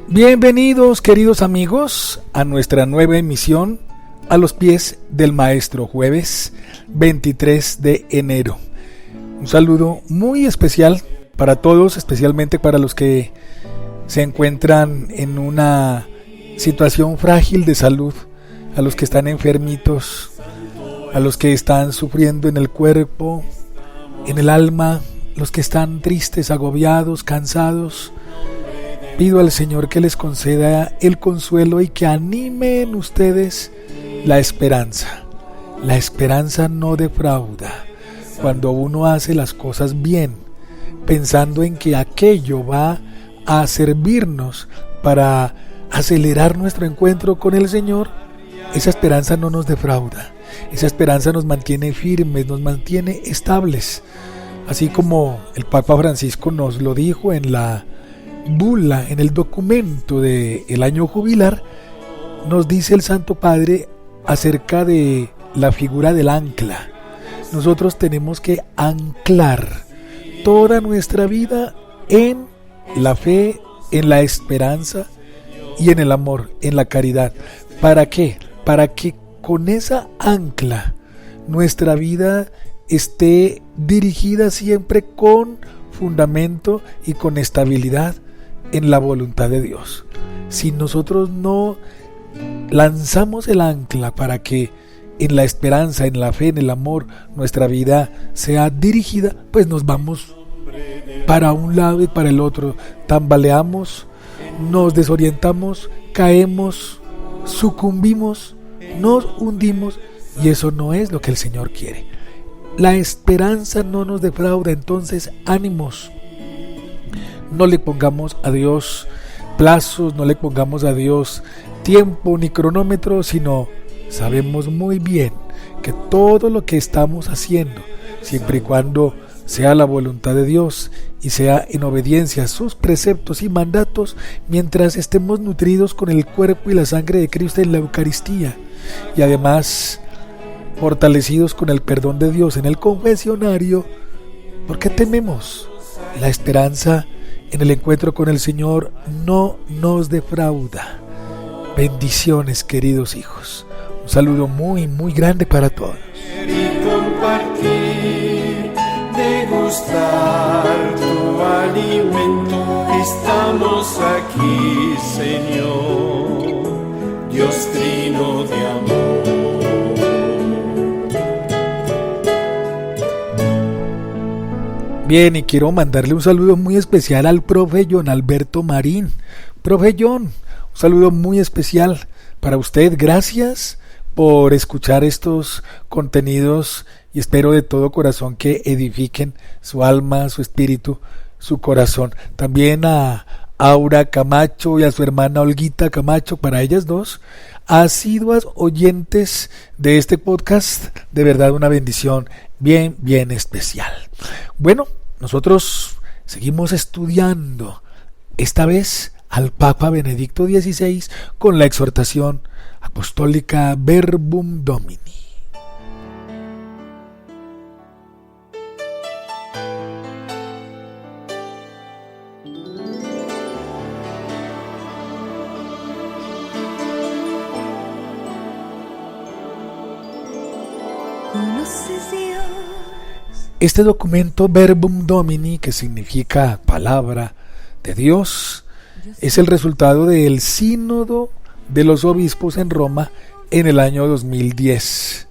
Bienvenidos, queridos amigos, a nuestra nueva emisión A los pies del Maestro, jueves 23 de enero. Un saludo muy especial para todos, especialmente para los que se encuentran en una situación frágil de salud, a los que están enfermitos, a los que están sufriendo en el cuerpo, en el alma, los que están tristes, agobiados, cansados. Pido al Señor que les conceda el consuelo y que animen ustedes la esperanza. La esperanza no defrauda. Cuando uno hace las cosas bien, pensando en que aquello va a servirnos para acelerar nuestro encuentro con el Señor, esa esperanza no nos defrauda. Esa esperanza nos mantiene firmes, nos mantiene estables. Así como el Papa Francisco nos lo dijo en la bula, en el documento del año jubilar, nos dice el Santo Padre acerca de la figura del ancla. Nosotros tenemos que anclar toda nuestra vida en la fe, en la esperanza y en el amor, en la caridad. ¿Para qué? Para que con esa ancla nuestra vida esté dirigida siempre con fundamento y con estabilidad en la voluntad de Dios. Si nosotros no lanzamos el ancla para que en la esperanza, en la fe, en el amor, nuestra vida sea dirigida, pues nos vamos para un lado y para el otro, tambaleamos, nos desorientamos, caemos, sucumbimos, nos hundimos, y eso no es lo que el Señor quiere. La esperanza no nos defrauda, entonces ánimos. No le pongamos a Dios plazos, no le pongamos a Dios tiempo ni cronómetro, sino sabemos muy bien que todo lo que estamos haciendo, siempre y cuando sea la voluntad de Dios y sea en obediencia a sus preceptos y mandatos, mientras estemos nutridos con el cuerpo y la sangre de Cristo en la Eucaristía, y además fortalecidos con el perdón de Dios en el confesionario, ¿por qué tememos? La esperanza en el encuentro con el Señor no nos defrauda. Bendiciones, queridos hijos. Un saludo muy, muy grande para todos. Compartir, degustar tu alimento. Estamos aquí, Señor, Dios trino de amor. Bien, y quiero mandarle un saludo muy especial al profe John Alberto Marín. Profe John, un saludo muy especial para usted. Gracias por escuchar estos contenidos y espero de todo corazón que edifiquen su alma, su espíritu, su corazón. También a Aura Camacho y a su hermana Olguita Camacho, para ellas dos, asiduas oyentes de este podcast, de verdad una bendición bien, bien especial. Bueno, nosotros seguimos estudiando, esta vez al Papa Benedicto XVI, con la exhortación apostólica Verbum Domini. Este documento Verbum Domini, que significa palabra de Dios, es el resultado del sínodo de los obispos en Roma en el año 2010.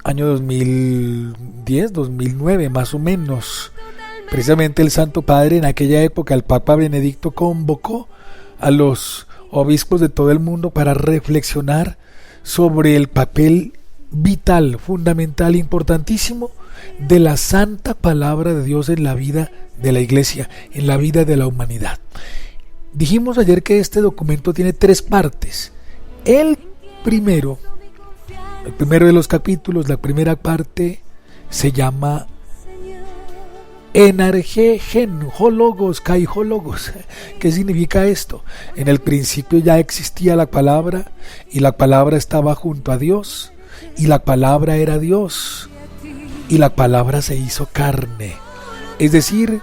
Año 2010, 2009 más o menos. Precisamente el Santo Padre en aquella época, el Papa Benedicto, convocó a los obispos de todo el mundo para reflexionar sobre el papel vital, fundamental, importantísimo de la santa palabra de Dios en la vida de la Iglesia, en la vida de la humanidad. Dijimos ayer que este documento tiene 3 partes. El primero de los capítulos, la primera parte, se llama Enarge gen hologos kai hologos. ¿Qué significa esto? En el principio ya existía la palabra y la palabra estaba junto a Dios y la palabra era Dios. y la palabra se hizo carne. Es decir,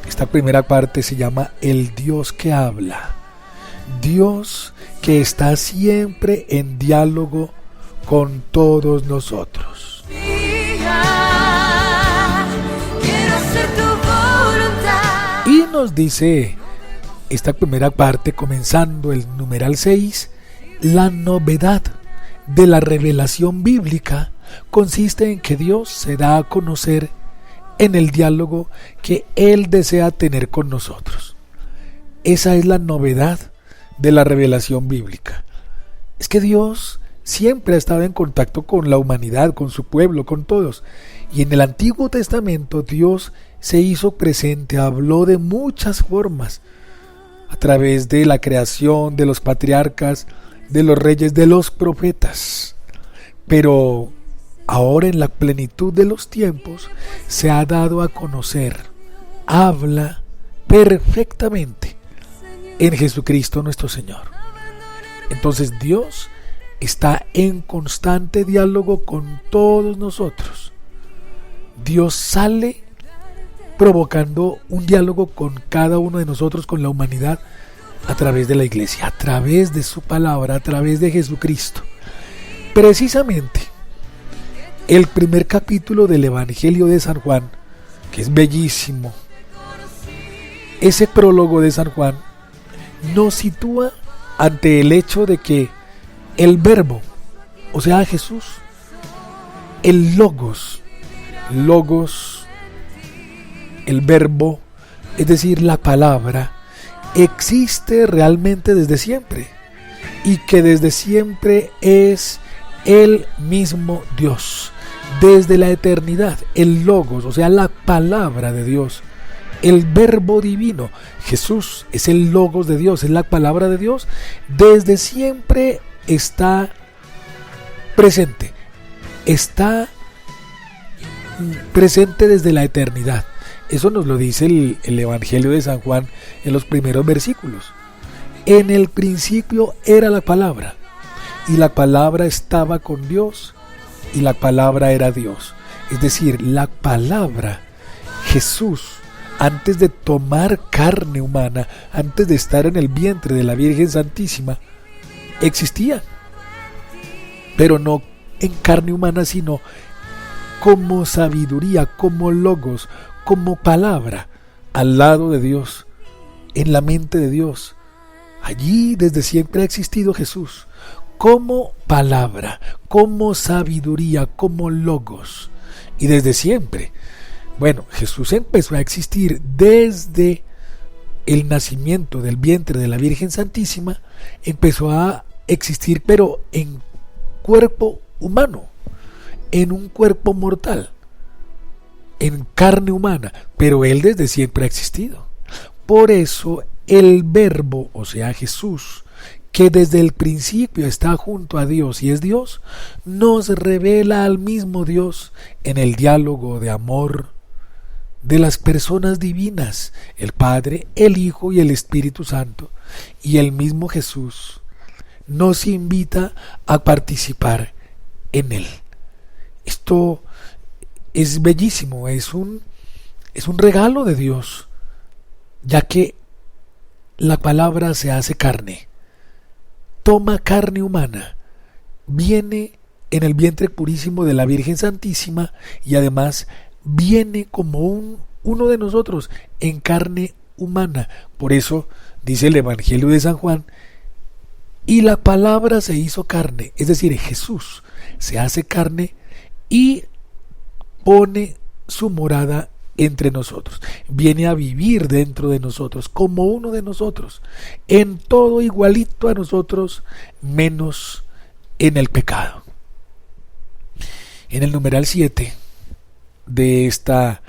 esta primera parte se llama el Dios que habla. Dios que está siempre en diálogo con todos nosotros. Y nos dice esta primera parte, comenzando el numeral 6, la novedad de la revelación bíblica consiste en que Dios se da a conocer en el diálogo que Él desea tener con nosotros. Esa es la novedad de la revelación bíblica. Es que Dios siempre ha estado en contacto con la humanidad, con su pueblo, con todos. Y en el Antiguo Testamento Dios se hizo presente, habló de muchas formas, a través de la creación, de los patriarcas, de los reyes, de los profetas. Pero ahora, en la plenitud de los tiempos, se ha dado a conocer, habla perfectamente en Jesucristo nuestro Señor. Entonces Dios está en constante diálogo con todos nosotros. Dios sale provocando un diálogo con cada uno de nosotros, con la humanidad, a través de la iglesia, a través de su palabra, a través de Jesucristo. Precisamente, el primer capítulo del Evangelio de San Juan, que es bellísimo, ese prólogo de San Juan nos sitúa ante el hecho de que el Verbo, o sea Jesús, el Logos, el Verbo, es decir, la palabra, existe realmente desde siempre, y que desde siempre es el mismo Dios, desde la eternidad. El Logos, o sea, la palabra de Dios, el Verbo divino, Jesús es el Logos de Dios, es la palabra de Dios, desde siempre está presente, está presente desde la eternidad. Eso nos lo dice el Evangelio de San Juan en los primeros versículos. En el principio era la palabra, y la palabra estaba con Dios, y la palabra era Dios. Es decir, la palabra, Jesús, antes de tomar carne humana, antes de estar en el vientre de la Virgen Santísima, existía, pero no en carne humana, sino como sabiduría, como logos, como palabra, al lado de Dios, en la mente de Dios. Allí desde siempre ha existido Jesús, como palabra, como sabiduría, como logos, y desde siempre. Bueno, Jesús empezó a existir desde el nacimiento del vientre de la Virgen Santísima, empezó a existir, pero en cuerpo humano, en un cuerpo mortal, en carne humana, pero Él desde siempre ha existido. Por eso el Verbo, o sea Jesús, que desde el principio está junto a Dios y es Dios, nos revela al mismo Dios en el diálogo de amor de las personas divinas, el Padre, el Hijo y el Espíritu Santo. Y el mismo Jesús nos invita a participar en Él. Esto es bellísimo, es un regalo de Dios, ya que la palabra se hace carne, toma carne humana, viene en el vientre purísimo de la Virgen Santísima y además viene como uno de nosotros en carne humana. Por eso dice el Evangelio de San Juan, y la palabra se hizo carne, es decir, Jesús se hace carne y pone su morada entre nosotros, viene a vivir dentro de nosotros, como uno de nosotros, en todo igualito a nosotros, menos en el pecado. En el numeral 7 de esta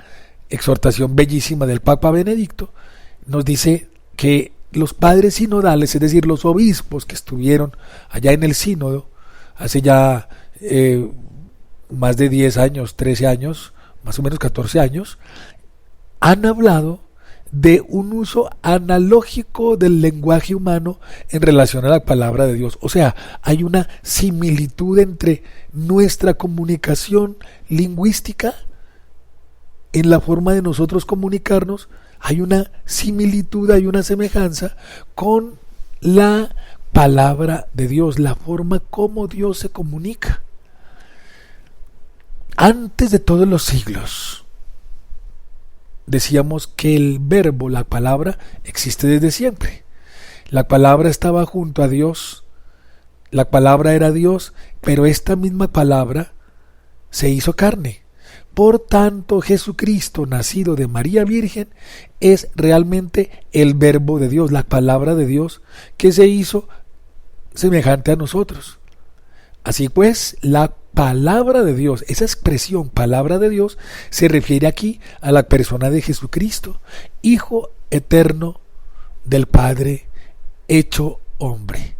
exhortación bellísima del Papa Benedicto, nos dice que los padres sinodales, es decir, los obispos que estuvieron allá en el sínodo, hace ya más de 10 años, 13 años, más o menos 14 años, han hablado de un uso analógico del lenguaje humano en relación a la palabra de Dios. O sea, hay una similitud entre nuestra comunicación lingüística en la forma de nosotros comunicarnos hay una similitud, hay una semejanza con la palabra de Dios, la forma como Dios se comunica. Antes de todos los siglos, decíamos que el verbo, la palabra, existe desde siempre. La palabra estaba junto a Dios, la palabra era Dios, pero esta misma palabra se hizo carne. Por tanto, Jesucristo, nacido de María Virgen, es realmente el verbo de Dios, la palabra de Dios, que se hizo semejante a nosotros. Así pues, la palabra de Dios, esa expresión palabra de Dios, se refiere aquí a la persona de Jesucristo, Hijo eterno del Padre, hecho hombre.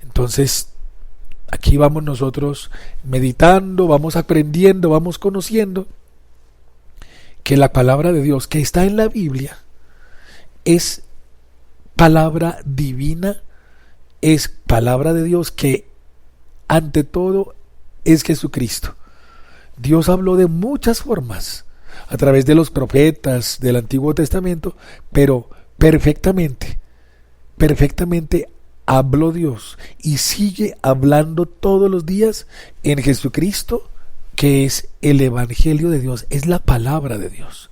Entonces, aquí vamos nosotros meditando, vamos aprendiendo, vamos conociendo que la palabra de Dios que está en la Biblia es palabra divina, es palabra de Dios que ante todo es Jesucristo. Dios habló de muchas formas a través de los profetas del Antiguo Testamento, pero perfectamente habló Dios y sigue hablando todos los días en Jesucristo, que es el Evangelio de Dios, es la palabra de Dios.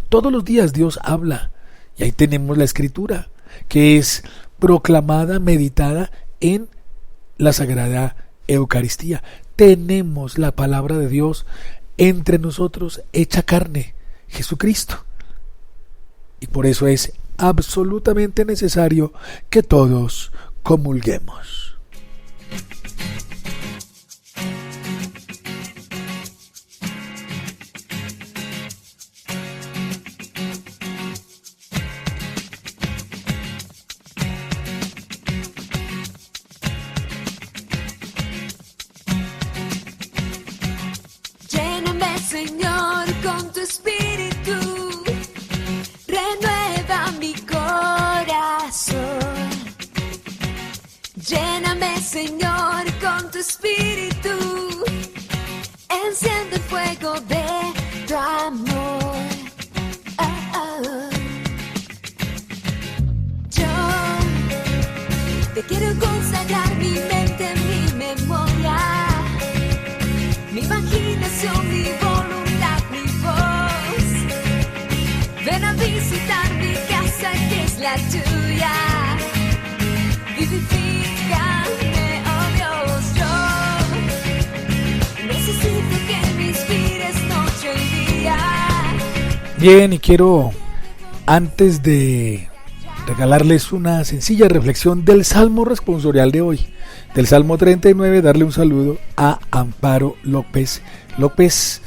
Todos los días Dios habla y ahí tenemos la Escritura, que es proclamada, meditada en la Sagrada Eucaristía. Tenemos la palabra de Dios entre nosotros hecha carne, Jesucristo. Y por eso es absolutamente necesario que todos comulguemos. Lléname, Señor, con tu espíritu, renueva mi corazón. Lléname, Señor, con tu espíritu, enciende el fuego de tu amor. Oh, oh. Yo te quiero consagrar mi mente, mi memoria, mi imaginación, mi voluntad, mi voz. Ven a visitar mi casa que es la tuya. Vivifícame, oh Dios, yo necesito que me inspires noche y día. Bien, y quiero, antes de regalarles una sencilla reflexión del Salmo responsorial de hoy, del Salmo 39, darle un saludo a Amparo López. López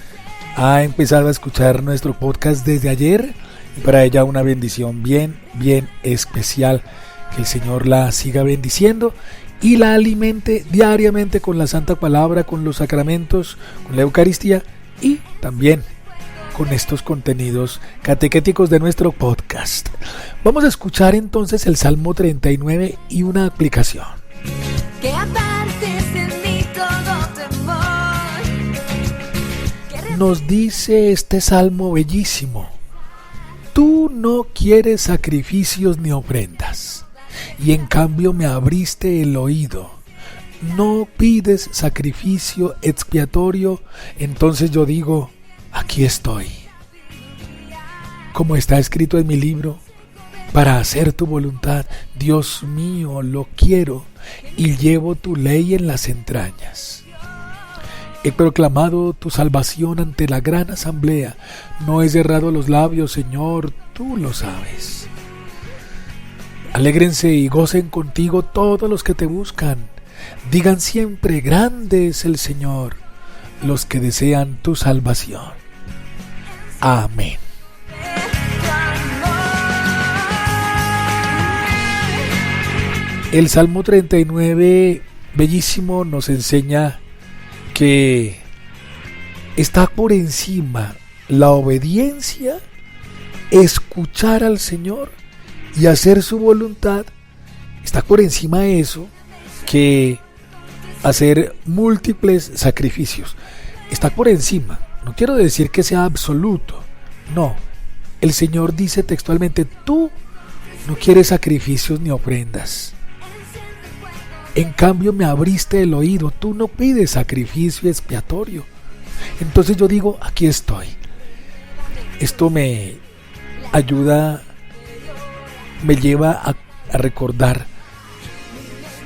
ha empezado a escuchar nuestro podcast desde ayer y para ella una bendición bien especial. Que el Señor la siga bendiciendo y la alimente diariamente con la Santa Palabra, con los sacramentos, con la Eucaristía y también con estos contenidos catequéticos de nuestro podcast. Vamos a escuchar entonces el Salmo 39 y una aplicación. Que apartes de mí todo temor. Nos dice este salmo bellísimo: tú no quieres sacrificios ni ofrendas, y en cambio me abriste el oído. No pides sacrificio expiatorio, entonces yo digo, aquí estoy. Como está escrito en mi libro, para hacer tu voluntad, Dios mío, lo quiero, y llevo tu ley en las entrañas. He proclamado tu salvación ante la gran asamblea, no he cerrado los labios, Señor, tú lo sabes. Alégrense y gocen contigo todos los que te buscan. Digan siempre, grande es el Señor, los que desean tu salvación. Amén. El Salmo 39, bellísimo, nos enseña que está por encima la obediencia, escuchar al Señor y hacer su voluntad. Está por encima de eso que hacer múltiples sacrificios. Está por encima. No quiero decir que sea absoluto, No, el Señor dice textualmente, tú no quieres sacrificios ni ofrendas. En cambio me abriste el oído, tú no pides sacrificio expiatorio. Entonces yo digo, aquí estoy. Esto me ayuda, me lleva a recordar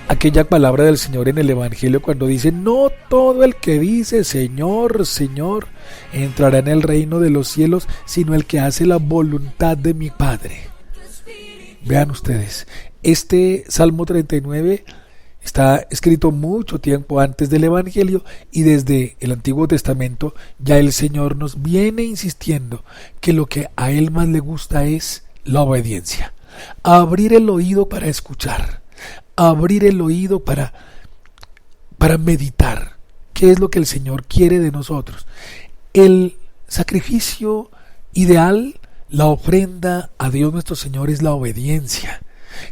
aquella palabra del Señor en el Evangelio cuando dice, no todo el que dice Señor, Señor, entrará en el reino de los cielos, sino el que hace la voluntad de mi Padre. Vean ustedes, este Salmo 39 está escrito mucho tiempo antes del Evangelio y desde el Antiguo Testamento ya el Señor nos viene insistiendo que lo que a Él más le gusta es la obediencia. Abrir el oído para escuchar, abrir el oído para meditar. ¿Qué es lo que el Señor quiere de nosotros? El sacrificio ideal, la ofrenda a Dios nuestro Señor es la obediencia.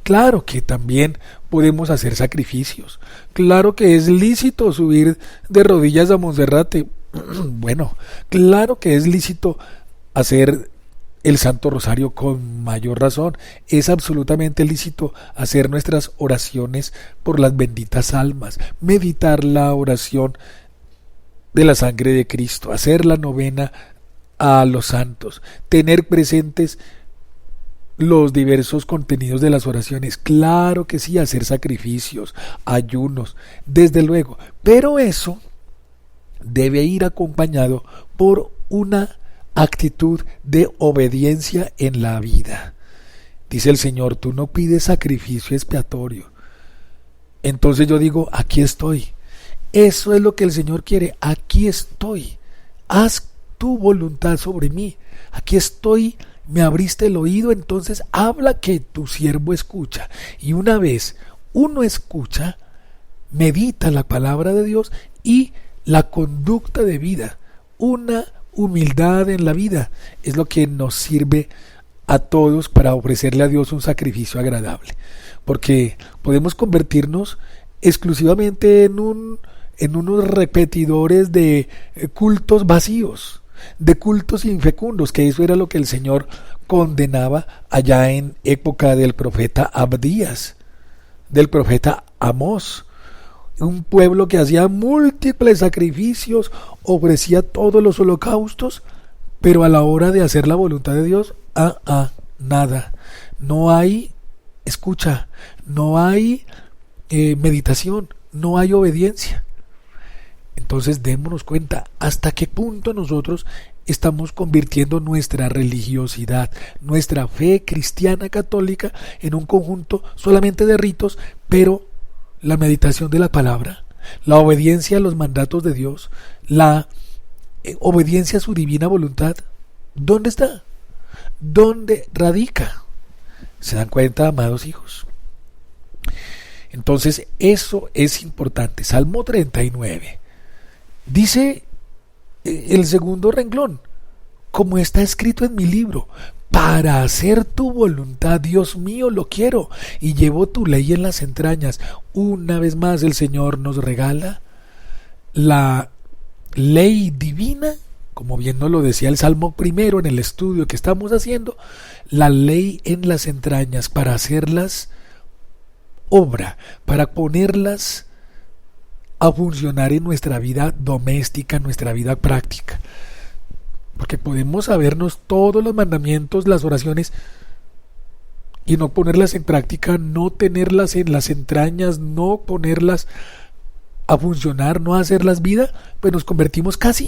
Claro que también podemos hacer sacrificios. Claro que es lícito subir de rodillas a Monserrate. Bueno, claro que es lícito hacer el Santo Rosario con mayor razón. Es absolutamente lícito hacer nuestras oraciones por las benditas almas, meditar la oración de la sangre de Cristo, hacer la novena a los santos, tener presentes los diversos contenidos de las oraciones. Claro que sí, hacer sacrificios, ayunos, desde luego, pero eso debe ir acompañado por una actitud de obediencia en la vida. Dice el Señor, tú no pides sacrificio expiatorio. Entonces yo digo, aquí estoy. Eso es lo que el Señor quiere, aquí estoy. Haz tu voluntad sobre mí. Aquí estoy. Me abriste el oído, entonces habla, que tu siervo escucha. Y una vez uno escucha, medita la palabra de Dios y la conducta de vida, una humildad en la vida, es lo que nos sirve a todos para ofrecerle a Dios un sacrificio agradable. Porque podemos convertirnos exclusivamente en unos repetidores de cultos vacíos, de cultos infecundos, que eso era lo que el Señor condenaba allá en época del profeta Abdías, del profeta Amós. Un pueblo que hacía múltiples sacrificios, ofrecía todos los holocaustos, pero a la hora de hacer la voluntad de Dios, nada. No hay escucha, no hay meditación, no hay obediencia. Entonces démonos cuenta hasta qué punto nosotros estamos convirtiendo nuestra religiosidad, nuestra fe cristiana católica en un conjunto solamente de ritos, pero la meditación de la palabra, la obediencia a los mandatos de Dios, la obediencia a su divina voluntad, ¿dónde está? ¿Dónde radica? ¿Se dan cuenta, amados hijos? Entonces eso es importante. Salmo 39 dice el segundo renglón, como está escrito en mi libro, para hacer tu voluntad, Dios mío, lo quiero, y llevo tu ley en las entrañas. Una vez más el Señor nos regala la ley divina, como bien nos lo decía el Salmo primero en el estudio que estamos haciendo, la ley en las entrañas para hacerlas obra, para ponerlas a funcionar en nuestra vida doméstica, en nuestra vida práctica. Porque podemos sabernos todos los mandamientos, las oraciones, y no ponerlas en práctica, no tenerlas en las entrañas, no ponerlas a funcionar, no hacerlas vida, pues nos convertimos casi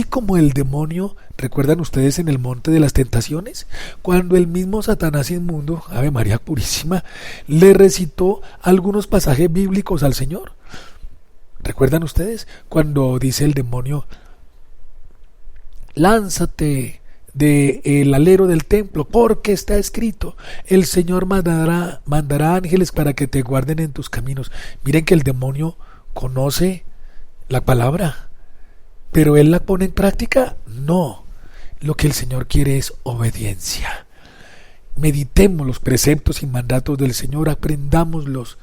como el demonio. ¿Recuerdan ustedes en el monte de las tentaciones? Cuando el mismo Satanás inmundo, Ave María Purísima, le recitó algunos pasajes bíblicos al Señor. ¿Recuerdan ustedes? Cuando dice el demonio, lánzate del alero del templo, porque está escrito, el Señor mandará ángeles para que te guarden en tus caminos. Miren que el demonio conoce la palabra, pero él la pone en práctica. No, lo que el Señor quiere es obediencia. Meditemos los preceptos y mandatos del Señor, aprendámoslos,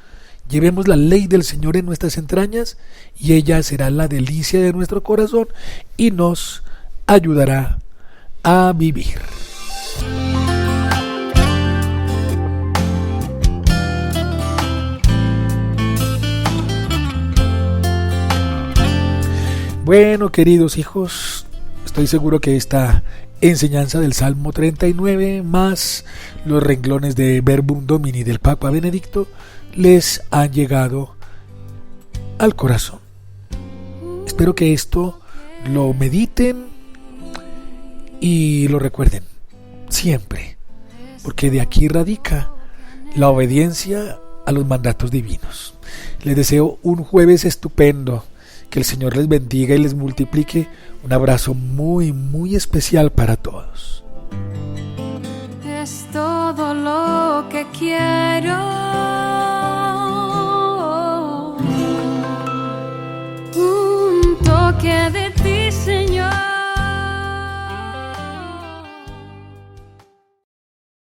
llevemos la ley del Señor en nuestras entrañas, y ella será la delicia de nuestro corazón y nos ayudará a vivir. Bueno, queridos hijos, estoy seguro que esta enseñanza del Salmo 39 más los renglones de Verbum Domini del Papa Benedicto les han llegado al corazón. Espero que esto lo mediten y lo recuerden siempre, porque de aquí radica la obediencia a los mandatos divinos. Les deseo un jueves estupendo. Que el Señor les bendiga y les multiplique. Un abrazo muy, muy especial para todos. Es todo lo que quiero.